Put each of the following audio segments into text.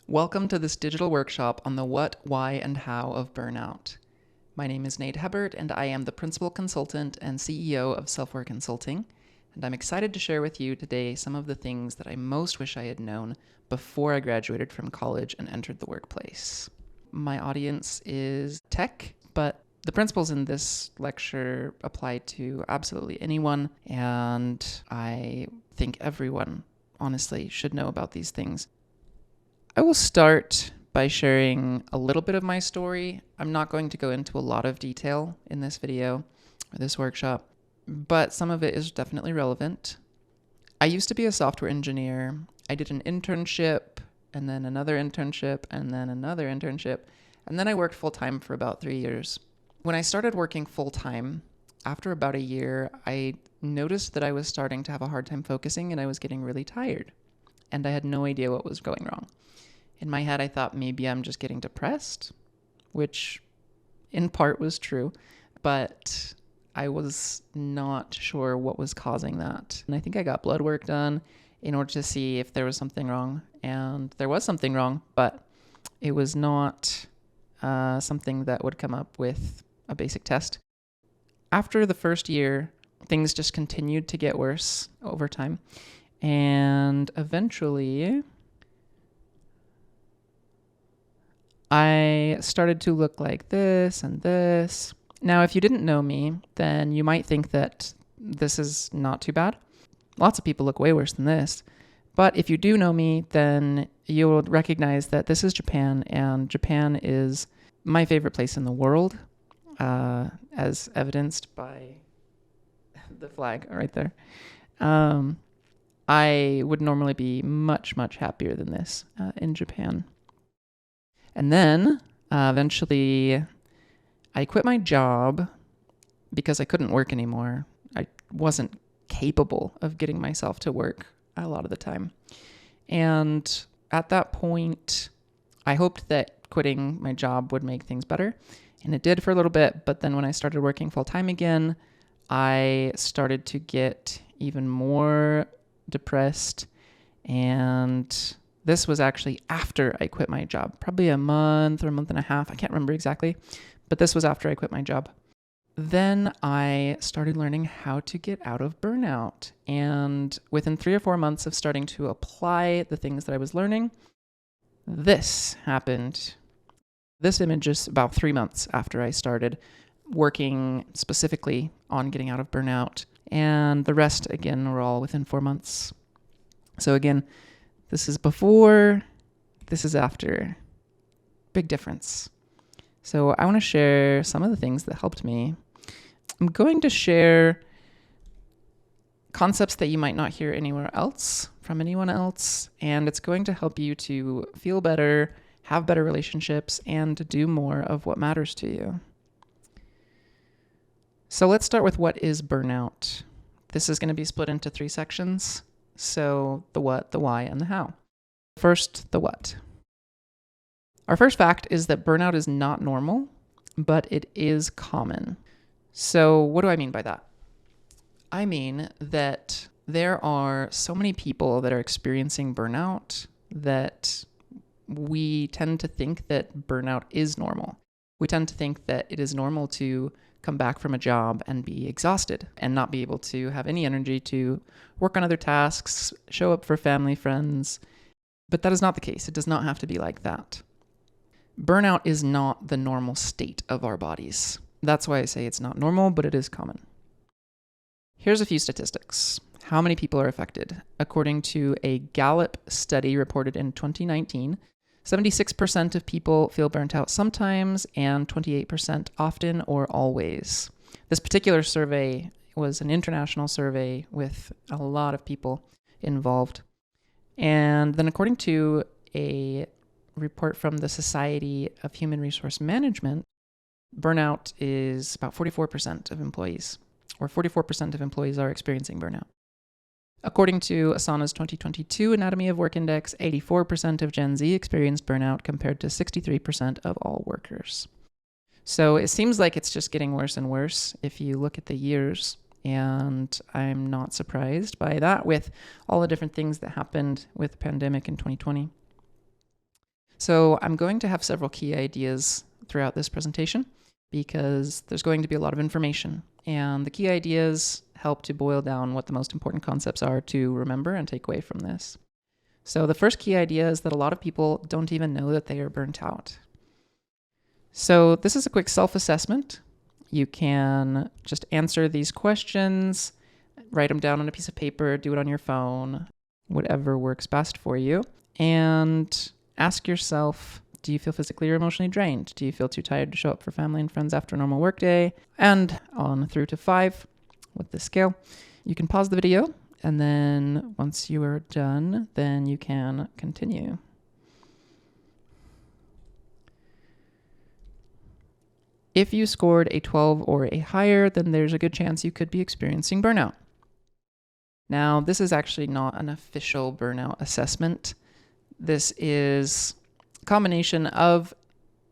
Welcome to this digital workshop on the what, why, and how of burnout. My name is Hebbert, and I am the Principal Consultant and CEO of SelfWare Consulting, and I'm excited to share with you today some of the things that I most wish I had known before I graduated from college and entered the workplace. My audience is tech, but the principles in this lecture apply to absolutely anyone, and I think everyone, honestly, should know about these things. I will start by sharing a little bit of my story. I'm not going to go into a lot of detail in this video or this workshop, but some of it is definitely relevant. I used to be a software engineer. I did an internship, and then another internship, and then another internship, and then I worked full-time for about 3 years. When I started working full-time, after about a year, I noticed that I was starting to have a hard time focusing and I was getting really tired, and I had no idea what was going wrong. In my head, I thought maybe I'm just getting depressed, which in part was true, but I was not sure what was causing that. And I think I got blood work done in order to see if there was something wrong. And there was something wrong, but it was not something that would come up with a basic test. After the first year, things just continued to get worse over time. And eventually, I started to look like this and this. Now, if you didn't know me, then you might think that this is not too bad. Lots of people look way worse than this. But if you do know me, then you will recognize that this is Japan, and Japan is my favorite place in the world, as evidenced by the flag right there. I would normally be much, much happier than this in Japan. And then eventually I quit my job because I couldn't work anymore. I wasn't capable of getting myself to work a lot of the time. And at that point, I hoped that quitting my job would make things better. And it did for a little bit. But then when I started working full time again, I started to get even more depressed. And this was actually after I quit my job, probably a month or a month and a half. I can't remember exactly, but this was after I quit my job. Then I started learning how to get out of burnout. And within 3 or 4 months of starting to apply the things that I was learning, this happened. This image is about 3 months after I started working specifically on getting out of burnout. And the rest, again, were all within 4 months. So again, this is before, this is after. Big difference. So I want to share some of the things that helped me. I'm going to share concepts that you might not hear anywhere else from anyone else, and it's going to help you to feel better, have better relationships, and to do more of what matters to you. So let's start with what is burnout. This is going to be split into 3 sections. So the what, the why, and the how. First, the what. Our first fact is that burnout is not normal, but it is common. So what do I mean by that? I mean that there are so many people that are experiencing burnout that we tend to think that burnout is normal. We tend to think that it is normal to come back from a job and be exhausted and not be able to have any energy to work on other tasks, show up for family, friends. But that is not the case. It does not have to be like that. Burnout is not the normal state of our bodies. That's why I say it's not normal, but it is common. Here's a few statistics. How many people are affected? According to a Gallup study reported in 2019, 76% of people feel burnt out sometimes and 28% often or always. This particular survey was an international survey with a lot of people involved. And then according to a report from the Society of Human Resource Management, burnout is about 44% of employees, or 44% of employees are experiencing burnout. According to Asana's 2022 Anatomy of Work Index, 84% of Gen Z experienced burnout compared to 63% of all workers. So it seems like it's just getting worse and worse if you look at the years. And I'm not surprised by that with all the different things that happened with the pandemic in 2020. So I'm going to have several key ideas throughout this presentation because there's going to be a lot of information. And the key ideas help to boil down what the most important concepts are to remember and take away from this. So the first key idea is that a lot of people don't even know that they are burnt out. So this is a quick self-assessment. You can just answer these questions, write them down on a piece of paper, do it on your phone, whatever works best for you. And ask yourself, do you feel physically or emotionally drained? Do you feel too tired to show up for family and friends after a normal workday? And on through to 5 with this scale. You can pause the video, and then once you are done, then you can continue. If you scored a 12 or a higher, then there's a good chance you could be experiencing burnout. Now, this is actually not an official burnout assessment. This is a combination of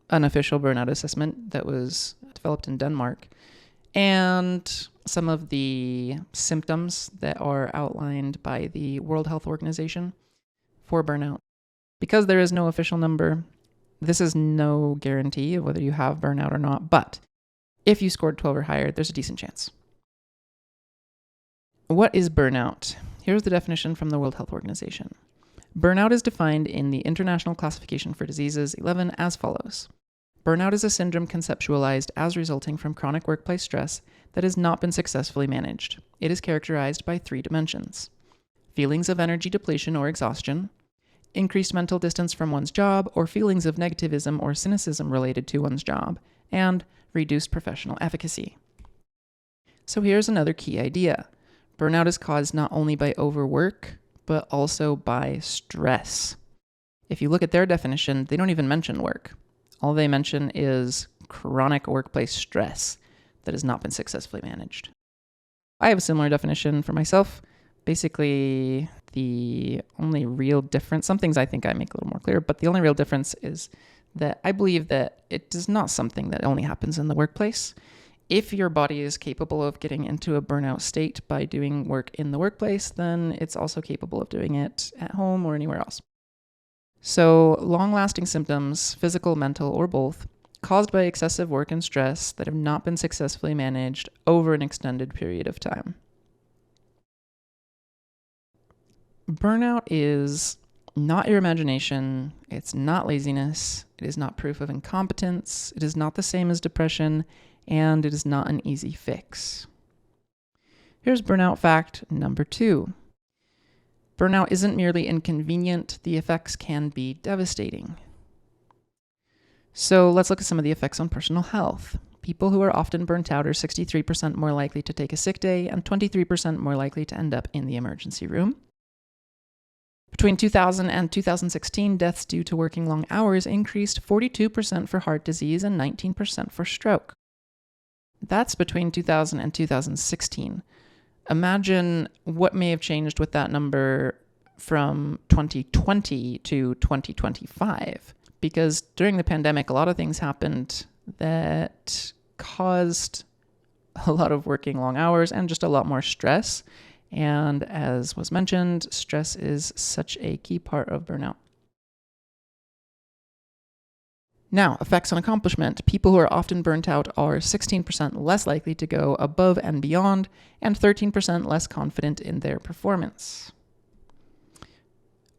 an official burnout assessment that was developed in Denmark and some of the symptoms that are outlined by the World Health Organization for burnout. Because there is no official number, this is no guarantee of whether you have burnout or not, but if you scored 12 or higher, there's a decent chance. What is burnout? Here's the definition from the World Health Organization. Burnout is defined in the International Classification for Diseases 11 as follows. Burnout is a syndrome conceptualized as resulting from chronic workplace stress that has not been successfully managed. It is characterized by 3 dimensions: feelings of energy depletion or exhaustion, increased mental distance from one's job, or feelings of negativism or cynicism related to one's job, and reduced professional efficacy. So here's another key idea. Burnout is caused not only by overwork, but also by stress. If you look at their definition, they don't even mention work. All they mention is chronic workplace stress that has not been successfully managed. I have a similar definition for myself. Basically, the only real difference, some things I think I make a little more clear, but the only real difference is that I believe that it is not something that only happens in the workplace. If your body is capable of getting into a burnout state by doing work in the workplace, then it's also capable of doing it at home or anywhere else. So long-lasting symptoms, physical, mental, or both, caused by excessive work and stress that have not been successfully managed over an extended period of time. Burnout is not your imagination, it's not laziness, it is not proof of incompetence, it is not the same as depression, and it is not an easy fix. Here's burnout fact number 2. Burnout isn't merely inconvenient, the effects can be devastating. So let's look at some of the effects on personal health. People who are often burnt out are 63% more likely to take a sick day and 23% more likely to end up in the emergency room. Between 2000 and 2016, deaths due to working long hours increased 42% for heart disease and 19% for stroke. That's between 2000 and 2016. Imagine what may have changed with that number from 2020 to 2025. Because during the pandemic, a lot of things happened that caused a lot of working long hours and just a lot more stress. And as was mentioned, stress is such a key part of burnout. Now, effects on accomplishment. People who are often burnt out are 16% less likely to go above and beyond, and 13% less confident in their performance.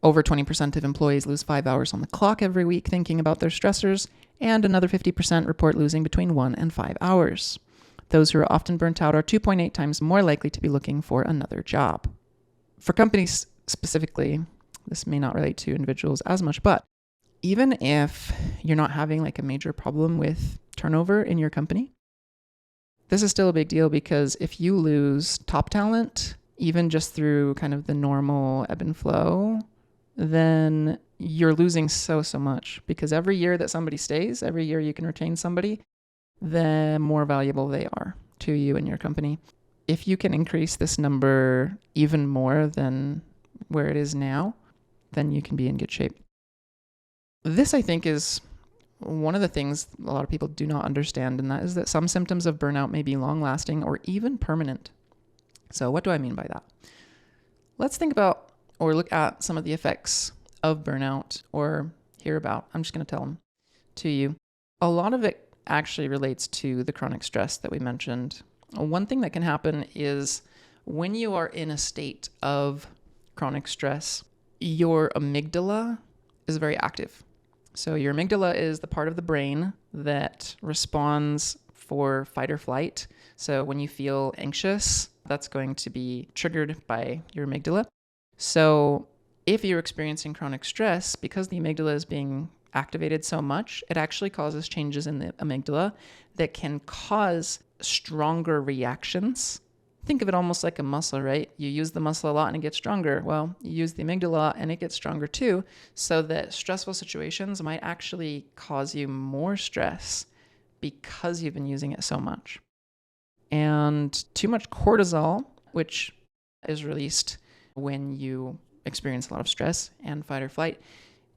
Over 20% of employees lose 5 hours on the clock every week thinking about their stressors, and another 50% report losing between 1 and 5 hours. Those who are often burnt out are 2.8 times more likely to be looking for another job. For companies specifically, this may not relate to individuals as much, but even if you're not having like a major problem with turnover in your company, this is still a big deal because if you lose top talent, even just through kind of the normal ebb and flow, then you're losing so much because every year that somebody stays, every year you can retain somebody, the more valuable they are to you and your company. If you can increase this number even more than where it is now, then you can be in good shape. This, I think, is one of the things a lot of people do not understand, and that is that some symptoms of burnout may be long-lasting or even permanent. So what do I mean by that? Let's think about or look at some of the effects of burnout, or hear about. I'm just going to tell them to you. A lot of it actually relates to the chronic stress that we mentioned. One thing that can happen is when you are in a state of chronic stress, your amygdala is very active. So your amygdala is the part of the brain that responds for fight or flight. So when you feel anxious, that's going to be triggered by your amygdala. So if you're experiencing chronic stress, because the amygdala is being activated so much, it actually causes changes in the amygdala that can cause stronger reactions. Think of it almost like a muscle, right? You use the muscle a lot and it gets stronger. Well, you use the amygdala a lot and it gets stronger too, so that stressful situations might actually cause you more stress because you've been using it so much. And too much cortisol, which is released when you experience a lot of stress and fight or flight,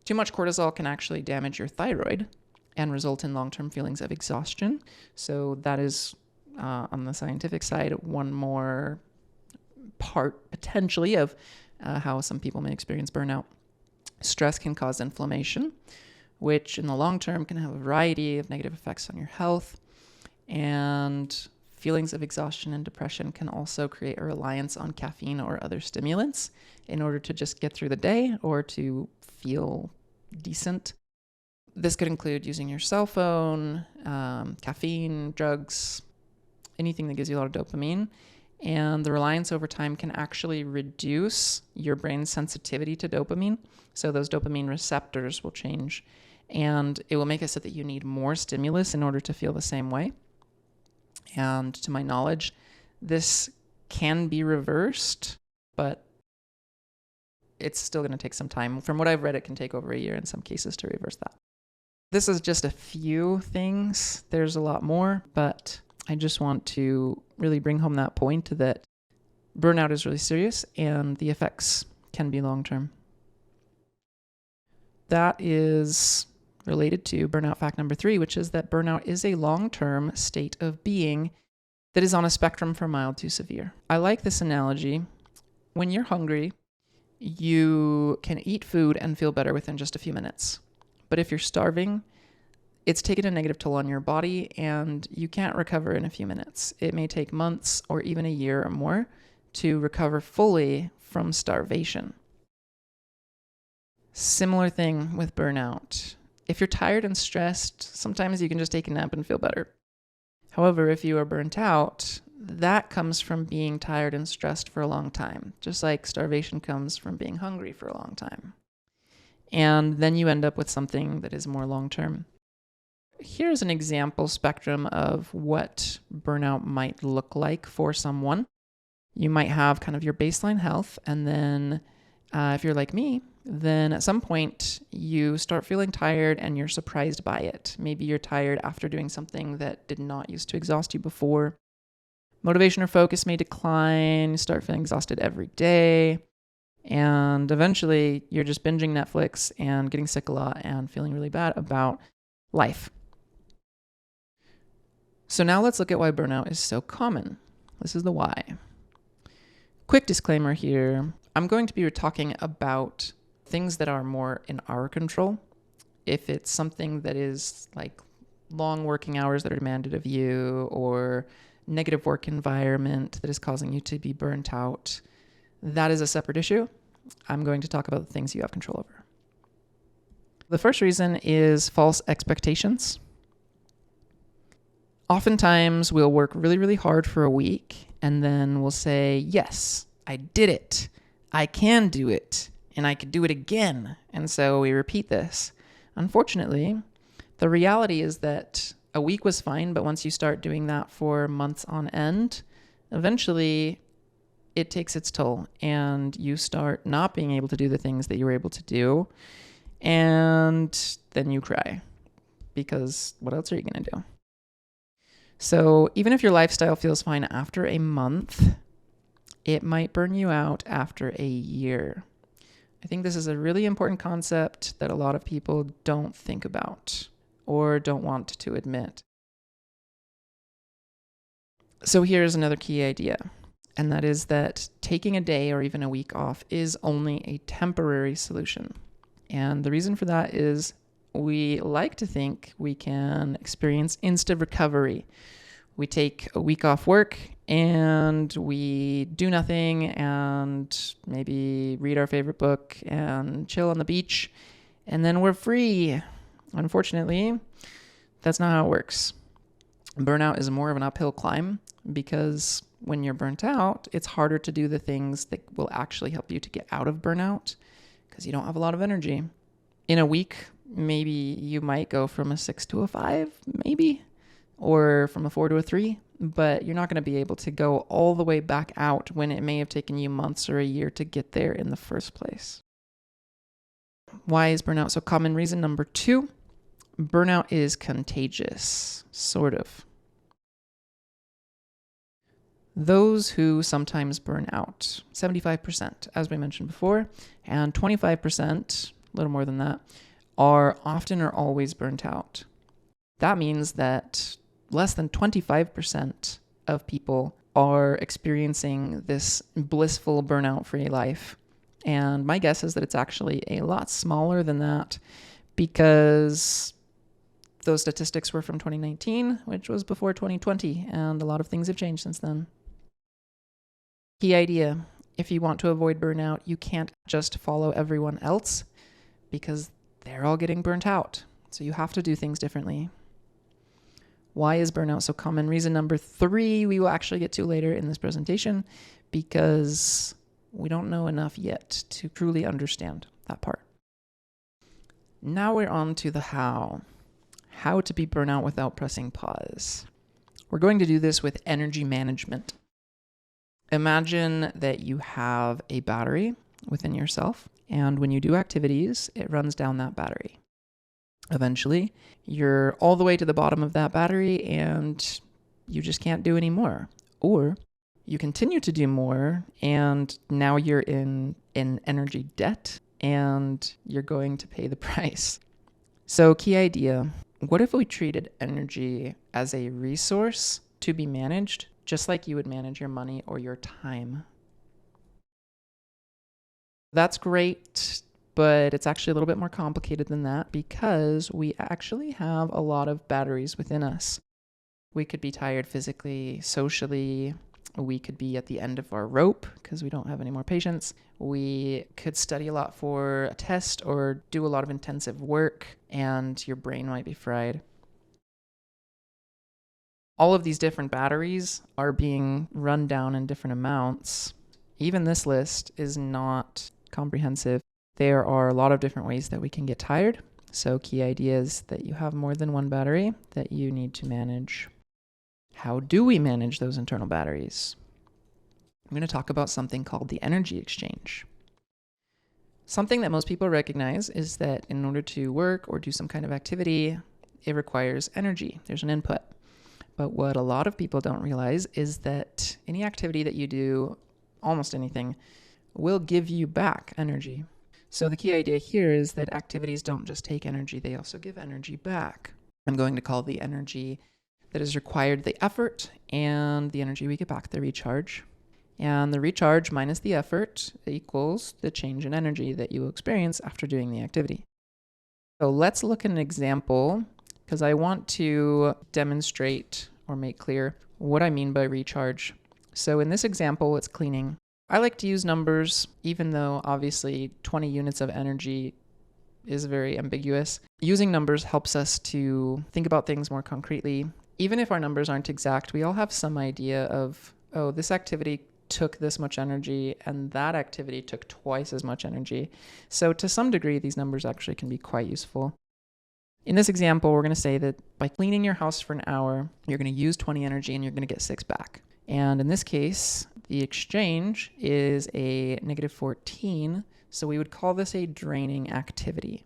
too much cortisol can actually damage your thyroid and result in long-term feelings of exhaustion. So that is, on the scientific side, one more part potentially of how some people may experience burnout. Stress can cause inflammation, which in the long term can have a variety of negative effects on your health. And feelings of exhaustion and depression can also create a reliance on caffeine or other stimulants in order to just get through the day or to feel decent. This could include using your cell phone, caffeine, drugs, anything that gives you a lot of dopamine. And the reliance over time can actually reduce your brain's sensitivity to dopamine. So those dopamine receptors will change, and it will make it so that you need more stimulus in order to feel the same way. And to my knowledge, this can be reversed, but it's still going to take some time. From what I've read, it can take over a year in some cases to reverse that. This is just a few things. There's a lot more, but I just want to really bring home that point that burnout is really serious and the effects can be long-term. That is related to burnout fact number 3, which is that burnout is a long-term state of being that is on a spectrum from mild to severe. I like this analogy. When you're hungry, you can eat food and feel better within just a few minutes. But if you're starving, it's taken a negative toll on your body and you can't recover in a few minutes. It may take months or even a year or more to recover fully from starvation. Similar thing with burnout. If you're tired and stressed, sometimes you can just take a nap and feel better. However, if you are burnt out, that comes from being tired and stressed for a long time, just like starvation comes from being hungry for a long time. And then you end up with something that is more long-term. Here's an example spectrum of what burnout might look like for someone. You might have kind of your baseline health, and then if you're like me, then at some point you start feeling tired and you're surprised by it. Maybe you're tired after doing something that did not used to exhaust you before. Motivation or focus may decline, you start feeling exhausted every day, and eventually you're just binging Netflix and getting sick a lot and feeling really bad about life. So now let's look at why burnout is so common. This is the why. Quick disclaimer here. I'm going to be talking about things that are more in our control. If it's something that is like long working hours that are demanded of you or negative work environment that is causing you to be burnt out, that is a separate issue. I'm going to talk about the things you have control over. The first reason is false expectations. Oftentimes we'll work really, really hard for a week and then we'll say, yes, I did it. I can do it. And I could do it again. And so we repeat this. Unfortunately, the reality is that a week was fine, but once you start doing that for months on end, eventually it takes its toll and you start not being able to do the things that you were able to do. And then you cry because what else are you going to do? So even if your lifestyle feels fine after a month, it might burn you out after a year. I think this is a really important concept that a lot of people don't think about or don't want to admit. So here's another key idea, and that is that taking a day or even a week off is only a temporary solution. And the reason for that is we like to think we can experience instant recovery. We take a week off work and we do nothing and maybe read our favorite book and chill on the beach, and then we're free. Unfortunately, that's not how it works. Burnout is more of an uphill climb because when you're burnt out, it's harder to do the things that will actually help you to get out of burnout because you don't have a lot of energy. In a week, maybe you might go from a 6 to a 5, maybe, or from a 4 to a 3, but you're not going to be able to go all the way back out when it may have taken you months or a year to get there in the first place. Why is burnout so common? Reason number 2, burnout is contagious, sort of. Those who sometimes burn out, 75%, as we mentioned before, and 25%, a little more than that, are often or always burnt out. That means that less than 25% of people are experiencing this blissful burnout-free life. And my guess is that it's actually a lot smaller than that because those statistics were from 2019, which was before 2020, and a lot of things have changed since then. Key idea: if you want to avoid burnout, you can't just follow everyone else because they're all getting burnt out. So you have to do things differently. Why is burnout so common? Reason number 3, we will actually get to later in this presentation because we don't know enough yet to truly understand that part. Now we're on to the how. How to beat burnout without pressing pause. We're going to do this with energy management. Imagine that you have a battery within yourself, and when you do activities, it runs down that battery. Eventually, you're all the way to the bottom of that battery and you just can't do any more. Or you continue to do more and now you're in energy debt and you're going to pay the price. So key idea, what if we treated energy as a resource to be managed just like you would manage your money or your time? That's great, but it's actually a little bit more complicated than that because we actually have a lot of batteries within us. We could be tired physically, socially. We could be at the end of our rope because we don't have any more patience. We could study a lot for a test or do a lot of intensive work and your brain might be fried. All of these different batteries are being run down in different amounts. Even this list is not comprehensive. There are a lot of different ways that we can get tired. So key idea is that you have more than one battery that you need to manage. How do we manage those internal batteries? I'm going to talk about something called the energy exchange. Something that most people recognize is that in order to work or do some kind of activity, it requires energy. There's an input. But what a lot of people don't realize is that any activity that you do, almost anything, will give you back energy. So the key idea here is that activities don't just take energy, they also give energy back. I'm going to call the energy that is required the effort, and the energy we get back the recharge. And the recharge minus the effort equals the change in energy that you will experience after doing the activity. So let's look at an example because I want to demonstrate or make clear what I mean by recharge. So in this example, it's cleaning. I like to use numbers, even though obviously 20 units of energy is very ambiguous. Using numbers helps us to think about things more concretely. Even if our numbers aren't exact, we all have some idea of, oh, this activity took this much energy and that activity took twice as much energy. So to some degree, these numbers actually can be quite useful. In this example, we're going to say that by cleaning your house for an hour, you're going to use 20 energy and you're going to get 6 back. And in this case, the exchange is a negative 14. So we would call this a draining activity.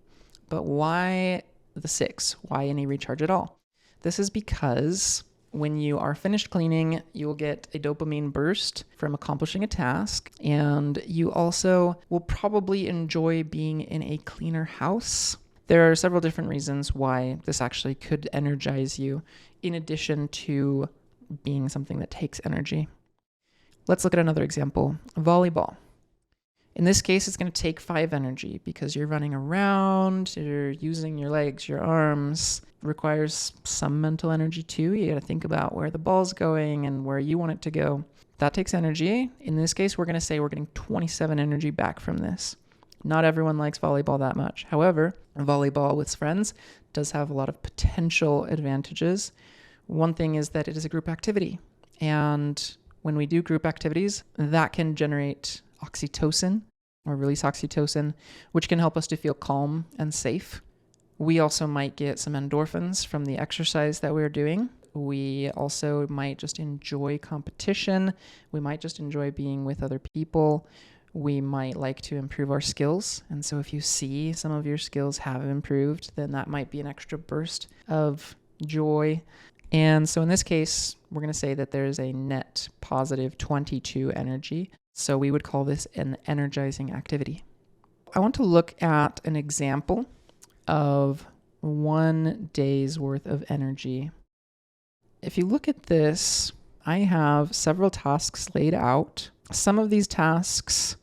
But why the 6? Why any recharge at all? This is because when you are finished cleaning, you will get a dopamine burst from accomplishing a task. And you also will probably enjoy being in a cleaner house. There are several different reasons why this actually could energize you, in addition to being something that takes energy. Let's look at another example, volleyball. In this case, it's going to take 5 energy because you're running around, you're using your legs, your arms. It requires some mental energy too. You got to think about where the ball's going and where you want it to go. That takes energy. In this case, we're going to say we're getting 27 energy back from this. Not everyone likes volleyball that much. However, volleyball with friends does have a lot of potential advantages. One thing is that it is a group activity. And when we do group activities, that can generate oxytocin or release oxytocin, which can help us to feel calm and safe. We also might get some endorphins from the exercise that we're doing. We also might just enjoy competition. We might just enjoy being with other people. We might like to improve our skills. And so if you see some of your skills have improved, then that might be an extra burst of joy. And so in this case, we're going to say that there's a net positive 22 energy. So we would call this an energizing activity. I want to look at an example of 1 day's worth of energy. If you look at this, I have several tasks laid out. Some of these tasks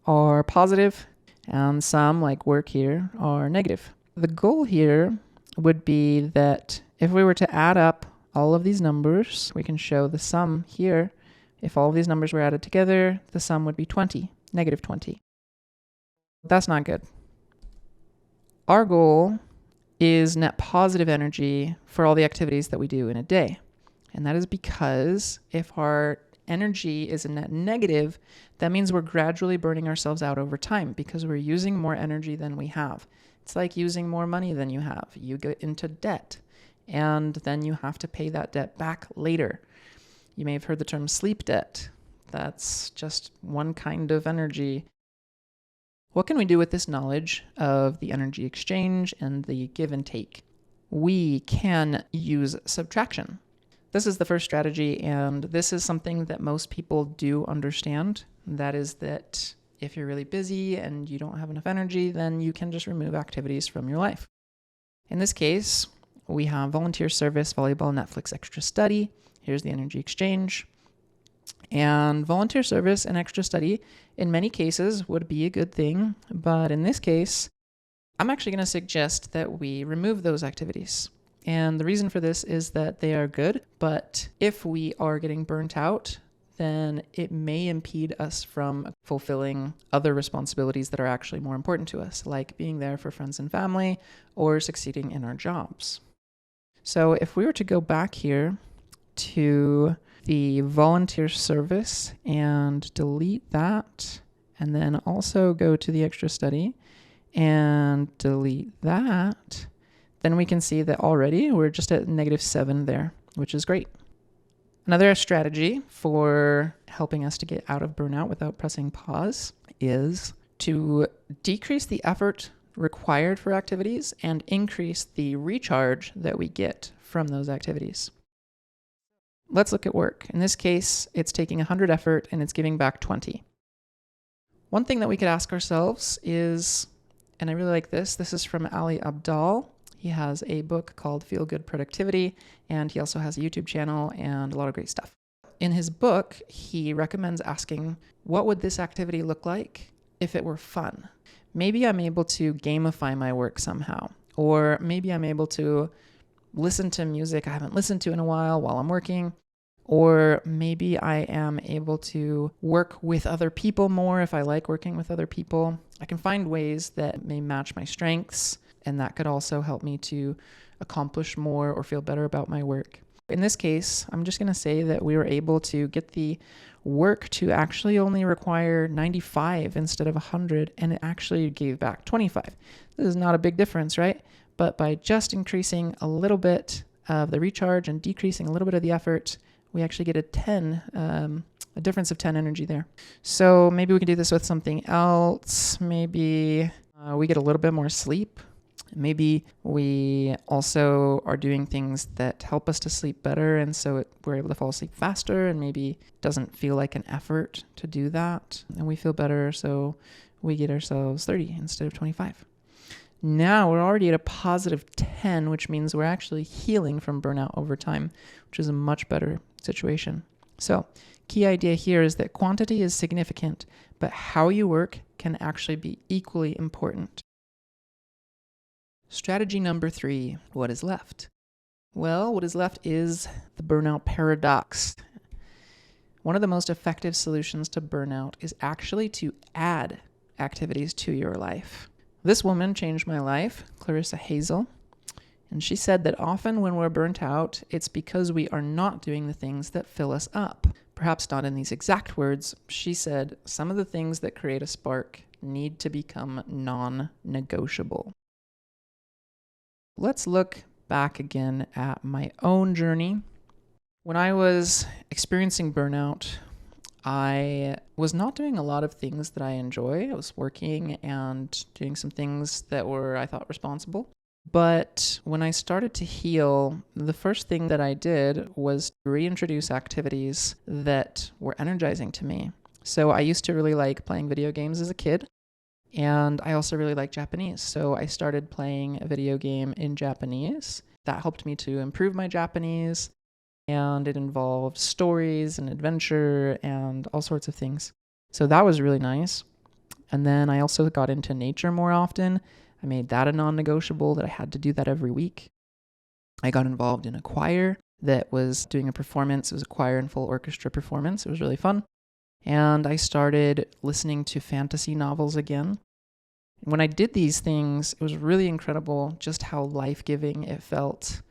are positive and some, like work here, are negative. The goal here would be that if we were to add up all of these numbers, we can show the sum here. If all of these numbers were added together, the sum would be 20, negative 20. That's not good. Our goal is net positive energy for all the activities that we do in a day. And that is because if our energy is a net negative, that means we're gradually burning ourselves out over time because we're using more energy than we have. It's like using more money than you have. You get into debt, and then you have to pay that debt back later. You may have heard the term sleep debt. That's just one kind of energy. What can we do with this knowledge of the energy exchange and the give and take? We can use subtraction. This is the first strategy, and this is something that most people do understand. That is that if you're really busy and you don't have enough energy, then you can just remove activities from your life. In this case, we have volunteer service, volleyball, Netflix, extra study. Here's the energy exchange. And volunteer service and extra study, in many cases, would be a good thing. But in this case, I'm actually going to suggest that we remove those activities. And the reason for this is that they are good, but if we are getting burnt out, then it may impede us from fulfilling other responsibilities that are actually more important to us, like being there for friends and family or succeeding in our jobs. So if we were to go back here to the volunteer service and delete that, and then also go to the extra study and delete that, then we can see that already we're just at -7 there, which is great. Another strategy for helping us to get out of burnout without pressing pause is to decrease the effort required for activities and increase the recharge that we get from those activities. Let's look at work. In this case, it's taking 100 effort and it's giving back 20. One thing that we could ask ourselves is, and I really like this is from Ali Abdaal. He has a book called Feel Good Productivity, and he also has a YouTube channel and a lot of great stuff. In his book, he recommends asking, what would this activity look like if it were fun? Maybe I'm able to gamify my work somehow, or maybe I'm able to listen to music I haven't listened to in a while I'm working, or maybe I am able to work with other people more if I like working with other people. I can find ways that may match my strengths, and that could also help me to accomplish more or feel better about my work. In this case, I'm just going to say that we were able to get the work to actually only require 95 instead of 100, and it actually gave back 25. This is not a big difference, right? But by just increasing a little bit of the recharge and decreasing a little bit of the effort, we actually get a difference of 10 energy there. So maybe we can do this with something else. Maybe we get a little bit more sleep. Maybe we also are doing things that help us to sleep better, and so we're able to fall asleep faster, and maybe it doesn't feel like an effort to do that, and we feel better, so we get ourselves 30 instead of 25. Now we're already at a positive 10, which means we're actually healing from burnout over time, which is a much better situation. So Key idea here is that quantity is significant, but how you work can actually be equally important. Strategy number 3, what is left? Well, what is left is the burnout paradox. One of the most effective solutions to burnout is actually to add activities to your life. This woman changed my life, Clarissa Hazel, and she said that often when we're burnt out, it's because we are not doing the things that fill us up. Perhaps not in these exact words. She said some of the things that create a spark need to become non-negotiable. Let's look back again at my own journey. When I was experiencing burnout, I was not doing a lot of things that I enjoy. I was working and doing some things that were, I thought, responsible. But when I started to heal, the first thing that I did was reintroduce activities that were energizing to me. So I used to really like playing video games as a kid. And I also really like Japanese. So I started playing a video game in Japanese. That helped me to improve my Japanese. And it involved stories and adventure and all sorts of things. So that was really nice. And then I also got into nature more often. I made that a non-negotiable that I had to do that every week. I got involved in a choir that was doing a performance. It was a choir and full orchestra performance. It was really fun. And I started listening to fantasy novels again. When I did these things, it was really incredible just how life-giving it felt.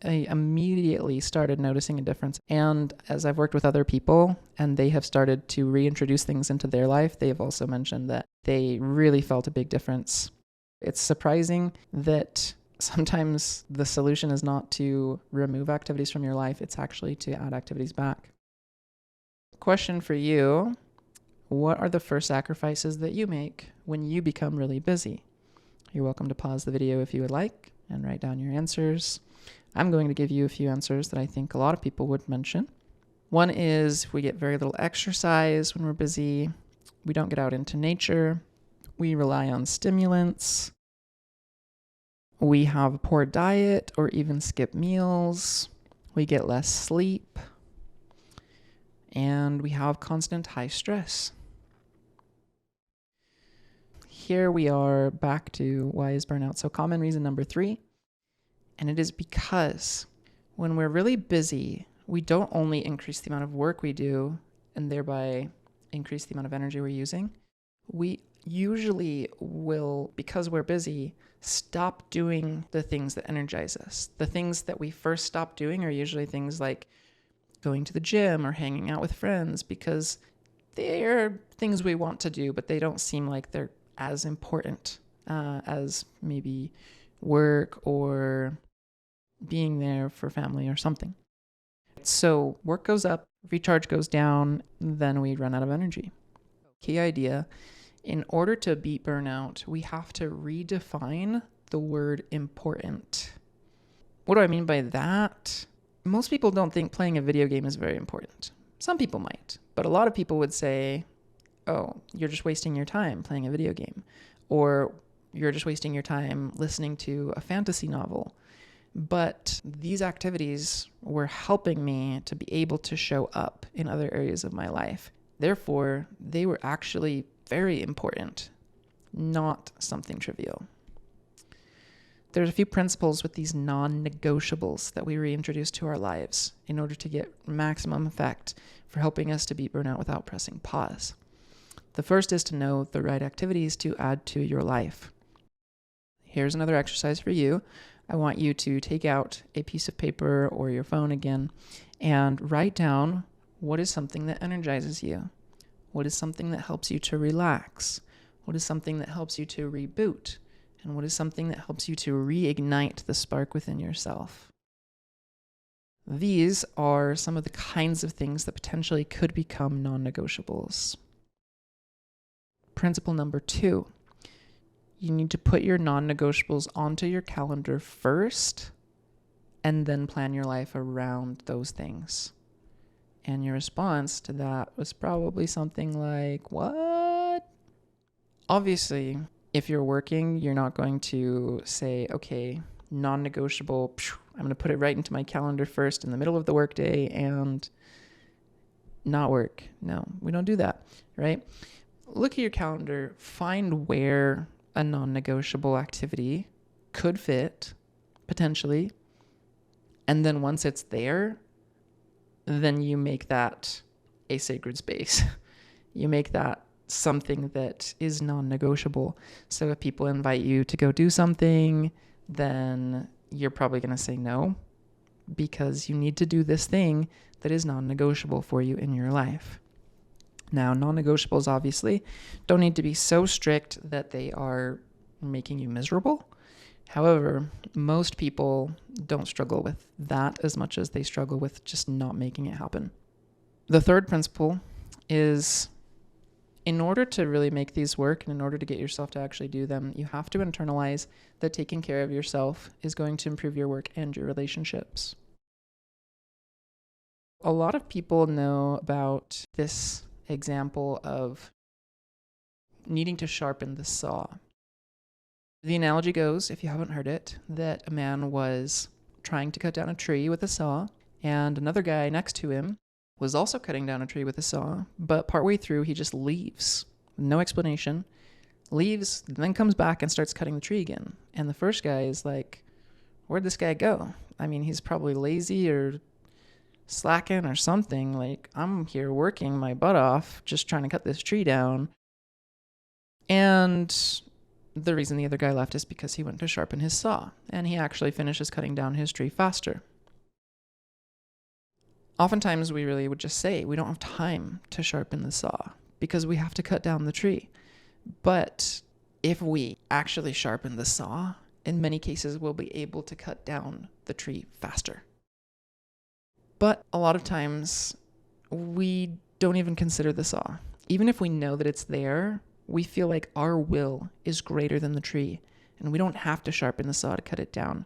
I immediately started noticing a difference. And as I've worked with other people and they have started to reintroduce things into their life, they have also mentioned that they really felt a big difference. It's surprising that sometimes the solution is not to remove activities from your life, it's actually to add activities back. Question for you, what are the first sacrifices that you make when you become really busy? You're welcome to pause the video if you would like and write down your answers. I'm going to give you a few answers that I think a lot of people would mention. One is we get very little exercise when we're busy. We don't get out into nature. We rely on stimulants. We have a poor diet or even skip meals. We get less sleep. And we have constant high stress. Here we are back to why is burnout so common? Reason number 3. And it is because when we're really busy, we don't only increase the amount of work we do and thereby increase the amount of energy we're using. We usually will, because we're busy, stop doing the things that energize us. The things that we first stop doing are usually things like going to the gym or hanging out with friends because they're things we want to do, but they don't seem like they're as important as maybe work or being there for family or something. So work goes up, recharge goes down, then we run out of energy. Key idea, in order to beat burnout, we have to redefine the word important. What do I mean by that? Most people don't think playing a video game is very important. Some people might, but a lot of people would say, oh, you're just wasting your time playing a video game, or you're just wasting your time listening to a fantasy novel. But these activities were helping me to be able to show up in other areas of my life. Therefore, they were actually very important, not something trivial. There's a few principles with these non-negotiables that we reintroduce to our lives in order to get maximum effect for helping us to beat burnout without pressing pause. The first is to know the right activities to add to your life. Here's another exercise for you. I want you to take out a piece of paper or your phone again and write down what is something that energizes you. What is something that helps you to relax? What is something that helps you to reboot? And what is something that helps you to reignite the spark within yourself? These are some of the kinds of things that potentially could become non-negotiables. Principle number 2. You need to put your non-negotiables onto your calendar first and then plan your life around those things. And your response to that was probably something like, what? Obviously, if you're working, you're not going to say, okay, non-negotiable, I'm going to put it right into my calendar first in the middle of the workday and not work. No, we don't do that, right? Look at your calendar, find where a non-negotiable activity could fit, potentially. And then once it's there, then you make that a sacred space. You make that something that is non-negotiable. So if people invite you to go do something, then you're probably going to say no, because you need to do this thing that is non-negotiable for you in your life. Now, non-negotiables obviously don't need to be so strict that they are making you miserable. However, most people don't struggle with that as much as they struggle with just not making it happen. The third principle is, in order to really make these work and in order to get yourself to actually do them, you have to internalize that taking care of yourself is going to improve your work and your relationships. A lot of people know about this example of needing to sharpen the saw. The analogy goes, if you haven't heard it, that a man was trying to cut down a tree with a saw, and another guy next to him was also cutting down a tree with a saw, but partway through he just leaves. No explanation. Leaves, then comes back and starts cutting the tree again. And the first guy is like, where'd this guy go? I mean, he's probably lazy or slacking or something. Like, I'm here working my butt off, just trying to cut this tree down. And the reason the other guy left is because he went to sharpen his saw, and he actually finishes cutting down his tree faster. Oftentimes we really would just say we don't have time to sharpen the saw because we have to cut down the tree. But if we actually sharpen the saw, in many cases we'll be able to cut down the tree faster. But a lot of times we don't even consider the saw. Even if we know that it's there, we feel like our will is greater than the tree, and we don't have to sharpen the saw to cut it down.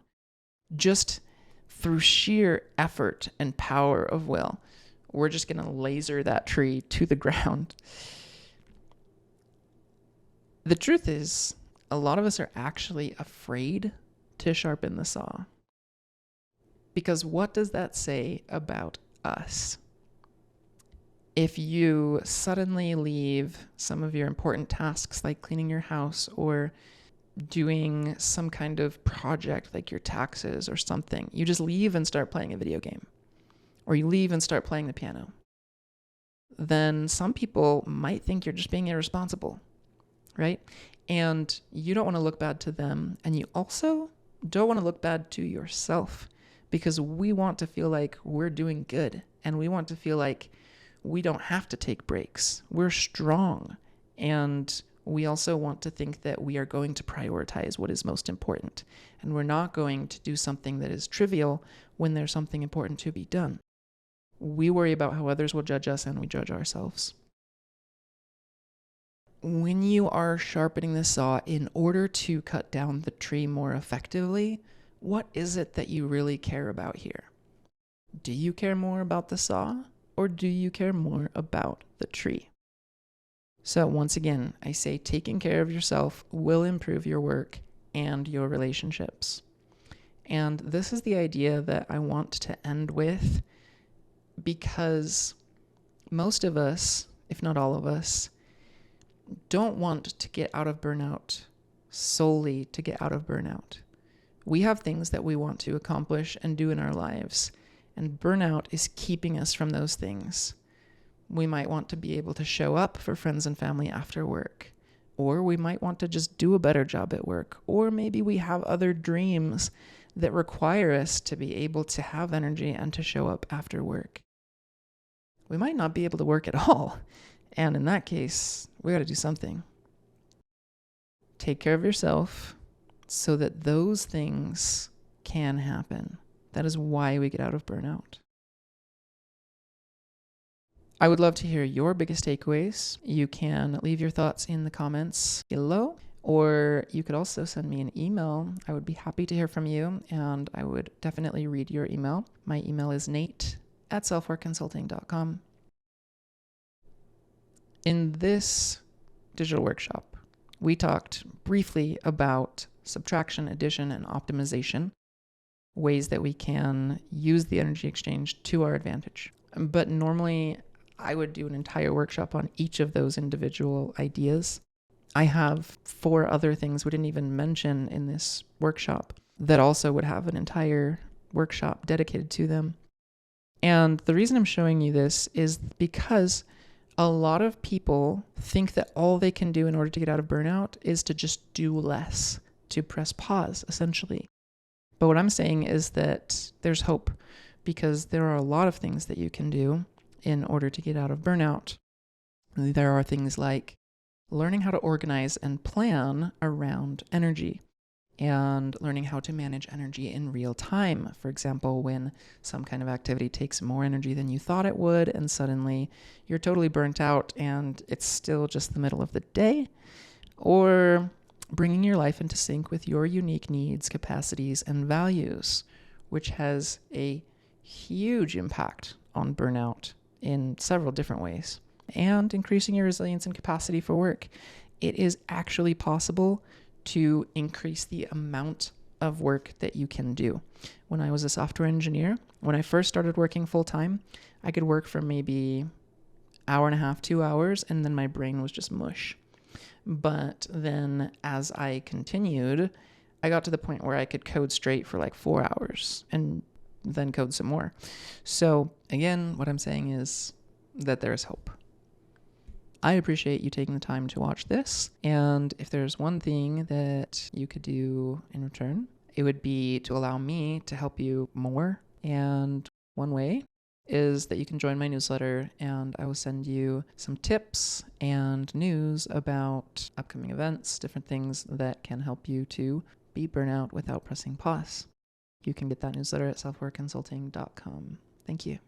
Just through sheer effort and power of will, we're just going to laser that tree to the ground. The truth is, a lot of us are actually afraid to sharpen the saw. Because what does that say about us? If you suddenly leave some of your important tasks like cleaning your house or doing some kind of project like your taxes or something, you just leave and start playing a video game, or you leave and start playing the piano, then some people might think you're just being irresponsible, right? And you don't want to look bad to them, and you also don't want to look bad to yourself, because we want to feel like we're doing good, and we want to feel like we don't have to take breaks. We're strong, and we also want to think that we are going to prioritize what is most important, and we're not going to do something that is trivial when there's something important to be done. We worry about how others will judge us, and we judge ourselves. When you are sharpening the saw in order to cut down the tree more effectively, what is it that you really care about here? Do you care more about the saw, or do you care more about the tree? So once again, I say taking care of yourself will improve your work and your relationships. And this is the idea that I want to end with, because most of us, if not all of us, don't want to get out of burnout solely to get out of burnout. We have things that we want to accomplish and do in our lives, and burnout is keeping us from those things. We might want to be able to show up for friends and family after work, or we might want to just do a better job at work, or maybe we have other dreams that require us to be able to have energy and to show up after work. We might not be able to work at all, and in that case, we got to do something. Take care of yourself so that those things can happen. That is why we get out of burnout. I would love to hear your biggest takeaways. You can leave your thoughts in the comments below, or you could also send me an email. I would be happy to hear from you, and I would definitely read your email. My email is nate@selfwareconsulting.com. In this digital workshop, we talked briefly about subtraction, addition, and optimization, ways that we can use the energy exchange to our advantage. But normally, I would do an entire workshop on each of those individual ideas. I have 4 other things we didn't even mention in this workshop that also would have an entire workshop dedicated to them. And the reason I'm showing you this is because a lot of people think that all they can do in order to get out of burnout is to just do less, to press pause, essentially. But what I'm saying is that there's hope, because there are a lot of things that you can do in order to get out of burnout. There are things like learning how to organize and plan around energy, and learning how to manage energy in real time. For example, when some kind of activity takes more energy than you thought it would, and suddenly you're totally burnt out and it's still just the middle of the day. Or bringing your life into sync with your unique needs, capacities, and values, which has a huge impact on burnout in several different ways. And increasing your resilience and capacity for work. It is actually possible to increase the amount of work that you can do. When I was a software engineer, when I first started working full-time, I could work for maybe hour and a half, 2 hours, and then my brain was just mush. But then as I continued, I got to the point where I could code straight for like 4 hours and then code some more. So again, what I'm saying is that there is hope. I appreciate you taking the time to watch this. And if there's one thing that you could do in return, it would be to allow me to help you more. And one way is that you can join my newsletter, and I will send you some tips and news about upcoming events, different things that can help you to beat burnout without pressing pause. You can get that newsletter at selfwareconsulting.com. Thank you.